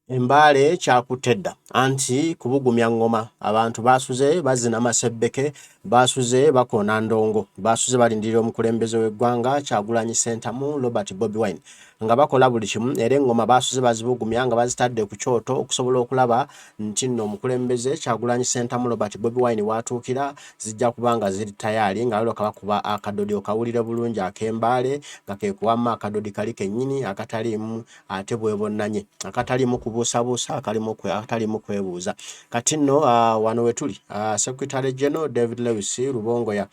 Mbale kyakutedda anti kubugumya ngoma abantu basuze bazina masebeke basuze bakona ndongo basuze balindiride omukulembeze w'eggwanga Kyagulanyi Ssentamu Robert Bobi Wine nga bakola buli kimu era engoma basuze bazibugumya nga bazitadde ku kyoto okusobola okulaba nti nno omukulembeze Kyagulanyi Ssentamu Robert Bobi Wine watuukira zijja kubanga ziri tayali nga lero kabakuba akadodi okawulire bulungi ak'Embale nga ke kuwamma akadodi kali kennyini akatalimu ate bwebonnanye akatalimu kubuusabuusa akatalimu kwebuuza kati nno wano wetuli Secretary General David Lewis Rubongoya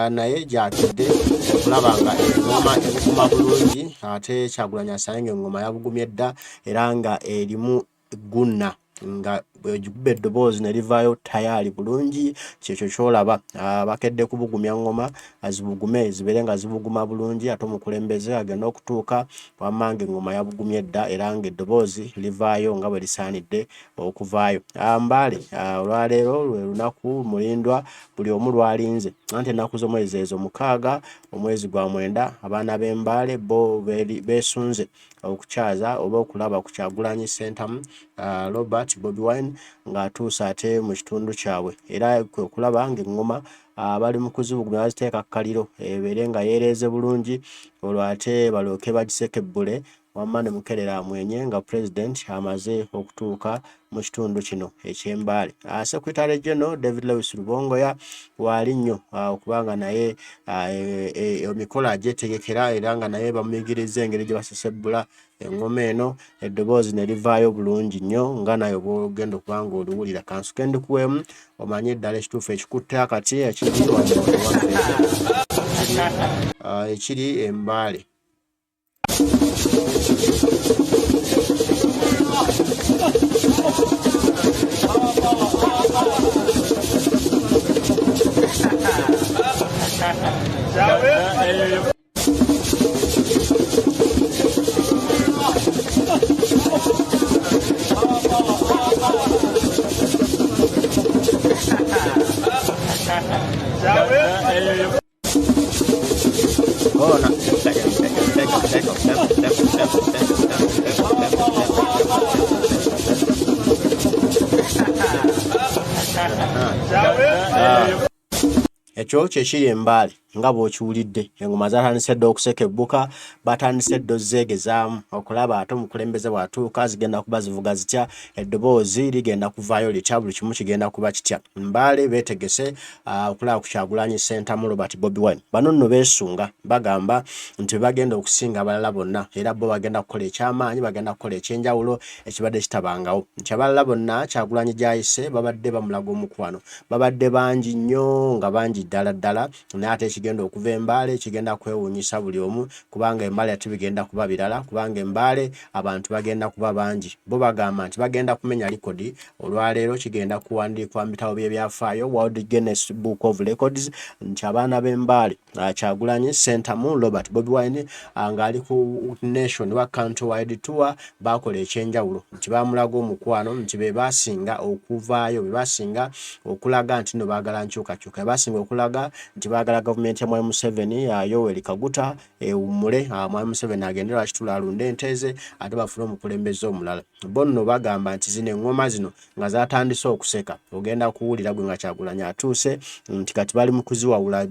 naye gyakidde okulaba nga engoma ebuguma bulungi ate Kyagulanyi asanga engoma yabugumye dda era nga erimu gunna nga bwegikuba eddoboozi ne livaayo tayali bulungi kyekyo kyolaba bakedde kubugumya ngoma azibugume zibeere nga zibuguma bulungi ate omukulembeze agenda okutuuka wamanga engoma yabugumye dda era nga eddoboozi livaayo nga bwe lisaanidde okuvaayo. Mbale olwaleero lwe lunaku mulindwa buli omu lwalinze anti ennaku z'omwezi ezo 6 omwezi gwa 9 abaana b'Embale bo beesunze okukyaza oba okulaba ku Kyagulanyi Ssentamu Robert Bobi Wine ng'atuuse ate mu kitundu kyabwe era kwe kulaba ng'engoma bali mu kuzibugumya baziteeka kaliro ebeere nga yeereeze bulungi olwo ate balyoke bagisekebbule wamma ne mukerera mwenye nga President amaze okutuuka mu kitundu kino eky'Embale. Secretary General David Lewis Rubongoya waali nnyo okubanga naye emikolo agyetegekera era nga naye bamuyigiriza engeri gye basesebbula engoma eno eddoboozi ne livaayo bulungi nnyo nga naye bw'ogenda okuba ng'oluwulira kansuke ndikuweemu omanye eddala ekituufu ekikutte akati ekiri Embale. Ekyo kyekiri Embale nga bw'okiwulidde engoma zatandise dda okusekebbuka batandise dda ozzeegezaamu okulaba ate omukulembeze bw'atuuka zigenda kuba zivuga zitya eddoboozi ligenda kuvaayo litya buli kimu kigenda kuba kitya. Mbale beetegese okulaba ku Kyagulanyi Ssentamu Robert Bobi Wine bano nno beesunga bagamba nti bagenda okusinga abalala bonna era bo bagenda kukola eky'amaanyi bagenda kukola ekyenjawulo ekibadde kitabangawo nti abalala bonna Kyagulanyi gy'ayise babadde bamulaga omukwano babadde bangi nnyo nga bangi ddala ddala naye ate ekigenda okuva Embale kigenda kwewuunyisa buli omu kubanga Embale ate bigenda kuba birala kubanga Embale abantu bagenda kuba bangi bo bagamba nti bagenda kumenya likodi olwaleero kigenda kuwandiikwa mu bitabo by'ebyafaayo World Guinness Book of Records nti abaana b'Embale Kyagulanyi Ssentamu Robert Bobi Wine ng'ali ku nation wa countrywide tour bakola ekyenjawulo nti bamulaga omukwano nti be basinga okuvaayo be basinga okulaga nti no baagala nkyukakyuka basinga okulaga nti baagala gavumenti ya Mwai Museveni Yoweri Kaguta ewummule Mwai Museveni agende lwakitula alunde enteze ate bafune omukulembeze omulala bo nno bagamba nti zino engoma zino nga zatandise okuseka ogenda kuwulira gwe nga Kyagulanyi atuuse nti kati bali mu kuziwawula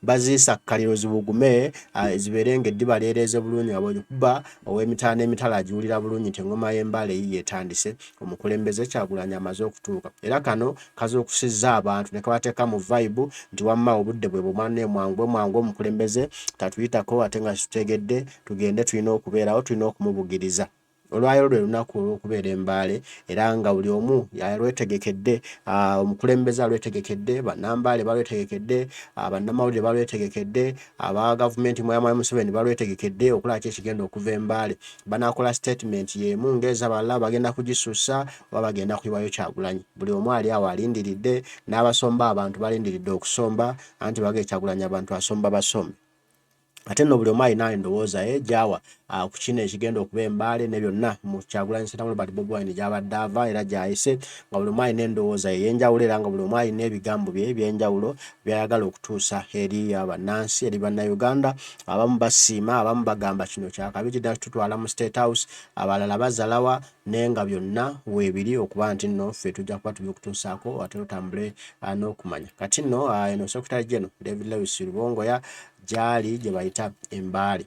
baziisa kaliro zibugume zibeere ng'eddiba lyereeze bulungi nga bw'ogikuba ow'emitaano emitala agiwulira bulungi nti engoma y'Embale yiye etandise omukulembeze Kyagulanyi amaze okutuuka era kano kaze okusizza abantu ne kabateeka mu vibe nti wamma obudde bwe bumane mwangu omukulembeze tatuyitako ate nga tutegedde tugende tulina okubeerawo tulina okumubugiriza olwayo lwe lunaku olw'okubeera Embale era nga buli omu yalwetegekedde omukulembeze alwetegekedde bannambale balwetegekedde bannamawulire balwetegekedde aba gavumenti Mwai Museveni balwetegekedde okulaba ki ekigenda okuva Embale banaakola statement y'emu ng'ezabalala bagenda kugisussa oba bagenda kuyiwayo Kyagulanyi buli omu ali awo alindiridde n'abasomba abantu balindiridde okusomba anti bagee Kyagulanyi abantu asomba basombe ate nno buli omu alina endowooza ye gy'awa ku kino ekigenda okuba Mbale ne byonna mu Kyagulanyi Ssentamu Robert Bobi Wine gy'abadde ava era gy'ayise nga buli omu alina endowooza ey'enjawulo era nga buli omu alina ebigambo bye eby'enjawulo by'ayagala okutuusa eri abannansi eri bannayuganda. Abamu basiima, abamu bagamba kino kyakabi kidda tutwala mu State House, abalala bazalawa naye nga byonna weebiri okuba nti nno ffe tujja kuba tubikutuusaako ate otambule n'okumanya. Kati nno eno Secretary General David Lewis Rubongoya gyali gye bayita Mbale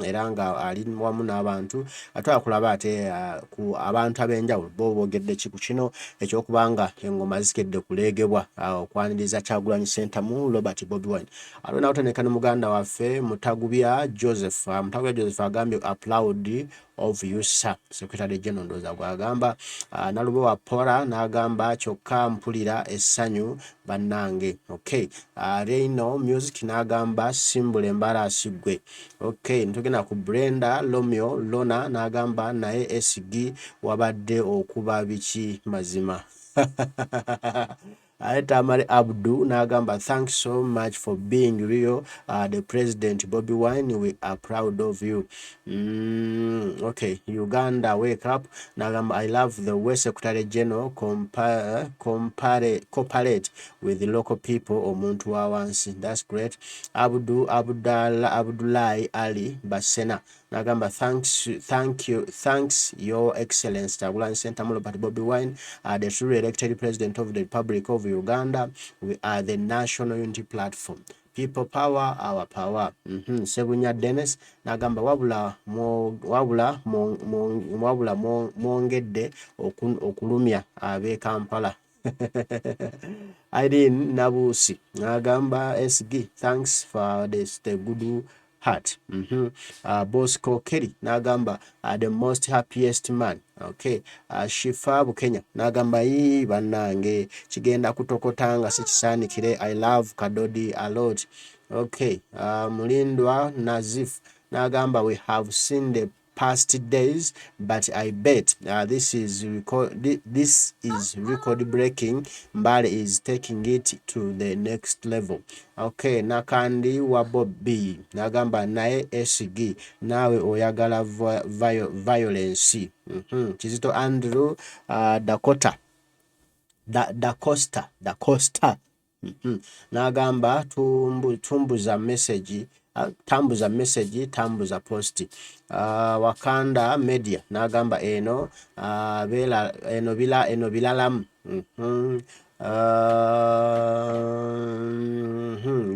era nga ali wamu n'abantu atwala kulaba ate ku abantu ab'enjawulo bo boogedde ki ku kino ekyokubanga engoma zikedde kuleegebwa okwaniriza Kyagulanyi Ssentamu Robert Bobi Wine. Alwe n'awutaneka ne muganda waffe Mutagubya Joseph. Mutagubya Joseph agambye applaud of you sir. Secretary General ndowooza gwagamba. Nalubowa Pora n'agamba kyokka mpulira essanyu bannange. Okay. Reino Music n'agamba simbule Mbale gwe. Okay, ntugenda ku Brenda Romeo Lona n'agamba naye SG wabadde okuba biki mazima. Tamale Abdu n'agamba thanks so much for being real. The President Bobi Wine, we are proud of you. Okay, Uganda wake up. N'agamba I love the way Secretary General cooperate with the local people omuntu wa wansi. That's great. Abdullahi Ali Basena n'agamba thanks your excellence Kyagulanyi Ssentamu Robert Bobi Wine, the truly elected president of the Republic of Uganda. We are the national unity platform. People power, our power. Sebunya Dennis n'agamba wabula mwongedde okulumya ab'e Kampala. Irene Nabusi n'agamba SG thanks for the good heart. Bosco Kelly n'agamba the most happiest man. Okay. Shifa Bukenya n'agamba yi bannange kigenda kutokotanga si kisaanikire. I love Kadodi a lot. Okay. Mulindwa Nazif n'agamba we have seen the past days, but I bet this is record breaking. Mbale is taking it to the next level. Okay, Nakandi wa Bobi n'agamba naye SG nawe oyagala violence. Kizito Andrew Dakota n'agamba tambuza message tambuza posti. Wakanda Media n'agamba eno bilalamu.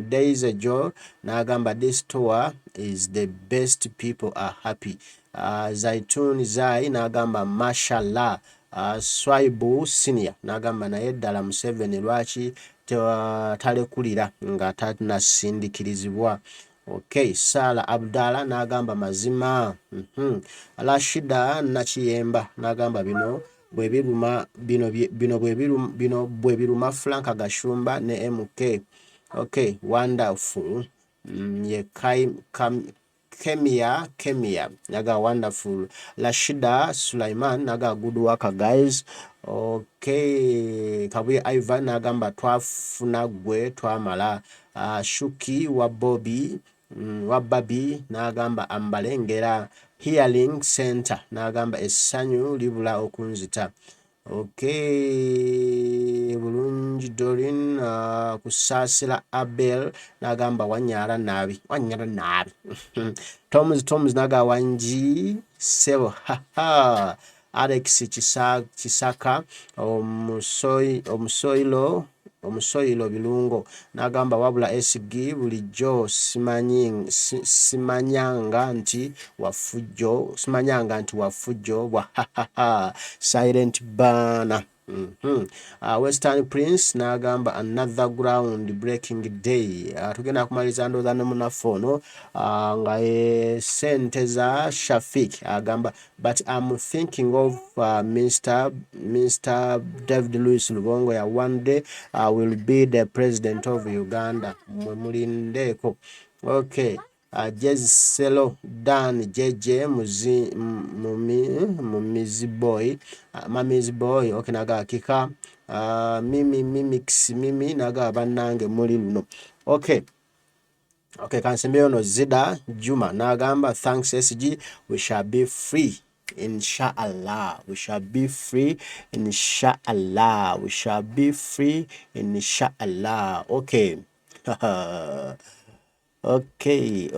Days ago n'agamba this tour is the best, people are happy. Zaitun Zai n'agamba mashallah. Swaibu Senior n'agamba naye ddala Museveni lwaki talekulira nga tanasindikirizibwa. Okay, Sala Abdala n'agamba mazima. Rashida Nakiyemba n'agamba bino bwe biruma Frank Gashumba ne MK. Okay, wonderful. Kemia naga wonderful. Rashida Sulaiman naga good work guys. Okay, Kabuye Ivan nagamba twafuna gwe twamala. Shuki wa Bobi nagamba Ambalengera Healing Center nagamba essanyu libula okunzita. Okay, bulungi Dorin kusasira Abel nagamba wanyara nabi. Toms naga wanji sebo Alex Chisaka omusoyilo bilungo nagamba wabula SG bulijjo simanyanga nti wafujjo bwa silent burner. Western Prince nagamba another ground breaking day. Tugenda kumaliza ndoza ne munafono nga sente za Shafik agamba but I'm thinking of Mr. David Lewis Rubongoya one day will be the president of Uganda. Mulindeko. Okay. Jezselo Dan JJ Mumizi boy okay naga kika mimi naga banange muri luno. Okay, Okay, kansembeyo no Zida Juma nagamba thanks SG, we shall be free inshallah, we shall be free inshallah, we shall be free inshallah. Okay. Okay.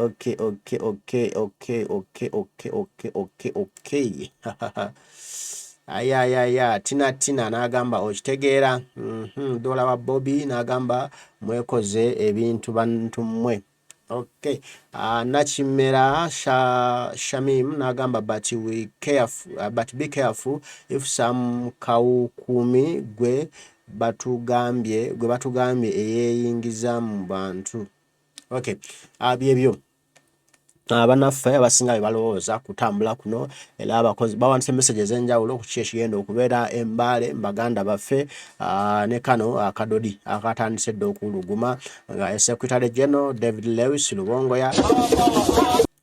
Aya Tina nagamba okitegeera. Dola wa Bobi nagamba mwekoze ebintu bantu mmwe. Okay. Nachimera Shamim nagamba but be careful if some kawukumi gwe batugambye eyeyingiza mu bantu. Okay. Byebyo abanaffe abasinga bebalowooza kutambula kuno era abakozi bawandise messages enjawulo ku kiki ekigenda okubeera Mbale baganda baffe ne kano akadodi akatandise dde okuluguma nga Secretary General David Lewis Lubongoya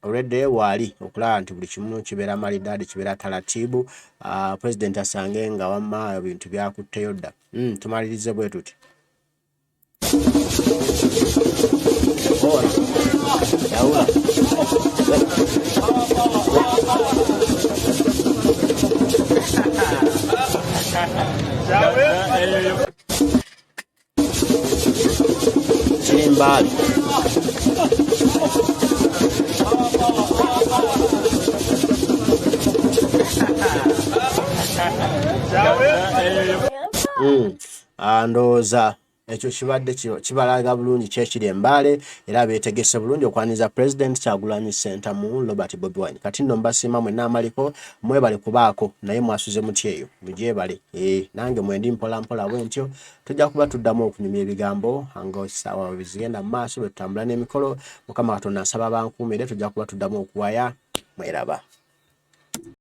already wali okulaba nti buli kimu kibeera maridadi kibeera taratibu. President asange nga wamma ebintu byakutteyo dda. Tumalirize bwe tuti. Mbale ndowooza ekyo kibadde kibalaga bulungi kyekiri Mbale era beetegese bulungi okwaniriza President Kyagulanyi Center mu Robert Bobi Wine. Kati nno mbasiima mwenna amaliko mwebale kubaako naye mwasuze muti eyo mugyebale. Nange mwendi mpola bwentyo tujja kuba tuddamu okunyumya ebigambo nga essaawa bizigenda mu maaso bwe tutambula n'emikolo. Mukama Katonda nsaba bankuumire tujja kuba tuddamu okuwaya. Mweraba.